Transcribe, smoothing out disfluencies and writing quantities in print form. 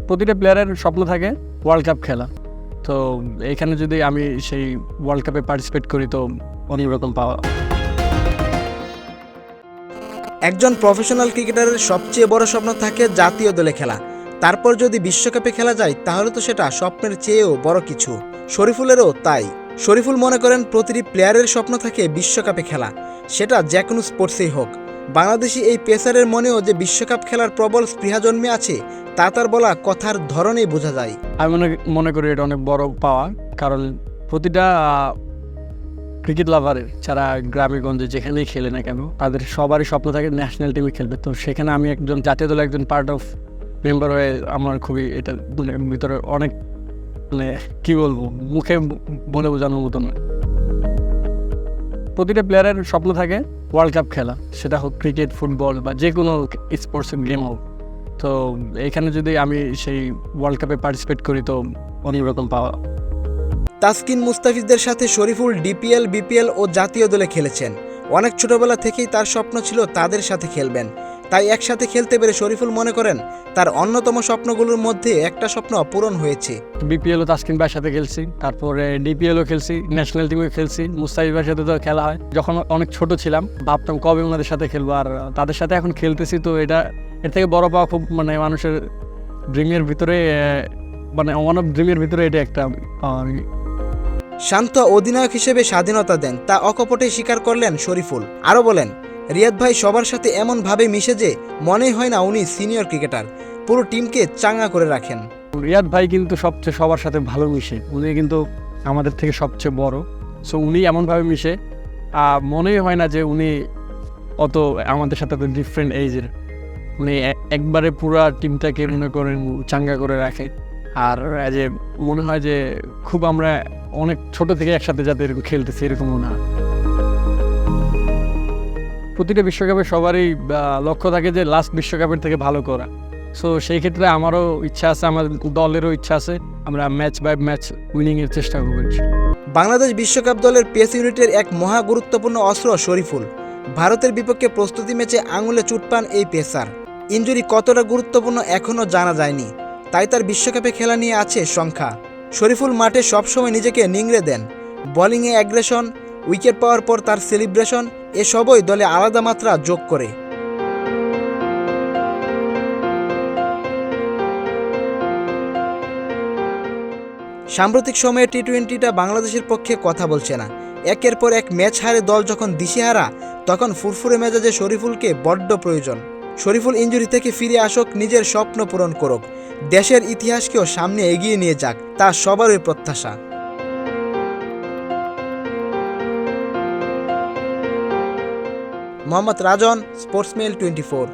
প্রতিটা প্লেয়ারের স্বপ্ন থাকে ওয়ার্ল্ড কাপ খেলা। তো এখানে যদি আমি সেই ওয়ার্ল্ড কাপে পার্টিসিপেট করি তো অনেক রকম পাওয়া। একজন প্রফেশনাল ক্রিকেটারের সবচেয়ে বড় স্বপ্ন থাকে জাতীয় দলে খেলা। তারপর যদি বিশ্বকাপে খেলা যায় তাহলে তো সেটা স্বপ্নের চেয়েও বড় কিছু। শরীফুলেরও তাই। শরীফুল মনে করেন প্রতিটি প্লেয়ারের স্বপ্ন থাকে বিশ্বকাপে খেলা, সেটা যে কোনো স্পোর্টসেই হোক। বাংলাদেশি এই পেসারের মনেও যে বিশ্বকাপ খেলার প্রবল স্পৃহা জন্মে আছে তা তার বলা কথার ধরনেই বোঝা যায়। আমি মনে করি এটা অনেক বড় পাওয়া, কারণ প্রতিটা ক্রিকেট লাভারের যারা গ্রামে গঞ্জে যেখানেই খেলে না কেন তাদের সবারই স্বপ্ন থাকে ন্যাশনাল টিমে খেলবে। তো সেখানে আমি একজন জাতীয় দলের একজন পার্ট অফ মেম্বার হয়ে আমার খুবই এটা ভিতরে অনেক কী বলবো, মুখে বলে বোঝানোর মতো নয়। প্রতিটা প্লেয়ারের স্বপ্ন থাকে ওয়ার্ল্ড কাপ খেলা, সেটা হোক ক্রিকেট, ফুটবল বা যে কোনো স্পোর্টসের গেম হোক। তো এখানে যদি আমি সেই ওয়ার্ল্ড কাপে পার্টিসিপেট করি তো অনেক রকম পাওয়া। তাসকিন মুস্তাফিজদের সাথে শরীফুল ডিপিএল, বিপিএল ও জাতীয় দলে খেলেছেন। অনেক ছোটবেলা থেকেই তার স্বপ্ন ছিল তাদের সাথে খেলবেন। তাই একসাথে খেলতে পেরে শরীফুল মনে করেন তার অন্যতম স্বপ্নগুলোর মধ্যে একটা স্বপ্ন পূরণ হয়েছে। বিপিএলও তাসকিন ভাইয়ের সাথে খেলছি, তারপরে ডিপিএলও খেলছি, ন্যাশনাল টিমেও খেলছি। মুস্তাফিজ ভাইয়ের সাথে তো খেলা হয়। যখন অনেক ছোট ছিলাম ভাবতাম কবে ওনাদের সাথে খেলবো, আর তাদের সাথে এখন খেলতেছি। তো এর থেকে বড় পাওয়া খুব মানুষের ড্রিমের ভিতরে, ওয়ান অফ ড্রিমের ভিতরে এটা একটা পাওয়া। শান্ত অধিনায়ক হিসেবে স্বাধীনতা দেন তা অকপটে স্বীকার করলেন শরীফুল। আরও বলেন, রিয়াদ ভাই সবার সাথে এমনভাবে মিশে যে মনেই হয় না উনি সিনিয়র ক্রিকেটার, পুরো টিমকে চাঙ্গা করে রাখেন। রিয়াদ ভাই কিন্তু সবচেয়ে সবার সাথে ভালো মিশে, উনি কিন্তু আমাদের থেকে সবচেয়ে বড়। সো উনি এমনভাবে মিশে মনেই হয় না যে উনি অত আমাদের সাথে তো ডিফারেন্ট এইজের। উনি একবারে পুরা টিমটাকে মনে করেন চাঙ্গা করে রাখে। আর যে মনে হয় যে খুব আমরা অনেক ছোট থেকে একসাথে যাতে এরকম খেলতেছি এরকমও না। প্রতিটা বিশ্বকাপে সবারই লক্ষ্য থাকে যে লাস্ট বিশ্বকাপের থেকে ভালো করা। সো সেই ক্ষেত্রে আমারও ইচ্ছা আছে, আমাদের দলেরও ইচ্ছা আছে, আমরা ম্যাচ বাই ম্যাচ উইনিংয়ের চেষ্টা করব। বাংলাদেশ বিশ্বকাপ দলের পেস ইউনিটের এক মহা গুরুত্বপূর্ণ অস্ত্র শরীফুল। ভারতের বিপক্ষে প্রস্তুতি ম্যাচে আঙুলে চোট পান এই পেসার। ইনজুরি কতটা গুরুত্বপূর্ণ এখনও জানা যায়নি, তাই তার বিশ্বকাপে খেলা নিয়ে আছে সংখ্যা। শরীফুল মাঠে সবসময় নিজেকে নিংড়ে দেন। বোলিংয়ে অ্যাগ্রেশন, উইকেট পাওয়ার পর তার সেলিব্রেশন, এসবই দলে আলাদা মাত্রা যোগ করে। সাম্প্রতিক সময়ে টি-20টা বাংলাদেশের পক্ষে কথা বলছে না। একের পর এক ম্যাচ হারে দল যখন দিশেহারা, তখন ফুরফুরে মেজাজে শরীফুলকে বড্ড প্রয়োজন। শরীফুল ইনজুরি থেকে ফিরে আসুক, নিজের স্বপ্ন পূরণ করুক, দেশের ইতিহাসকেও সামনে এগিয়ে নিয়ে যাক, তা সবারই প্রত্যাশা। মোহাম্মদ রাজন, স্পোর্টসমেইল 24।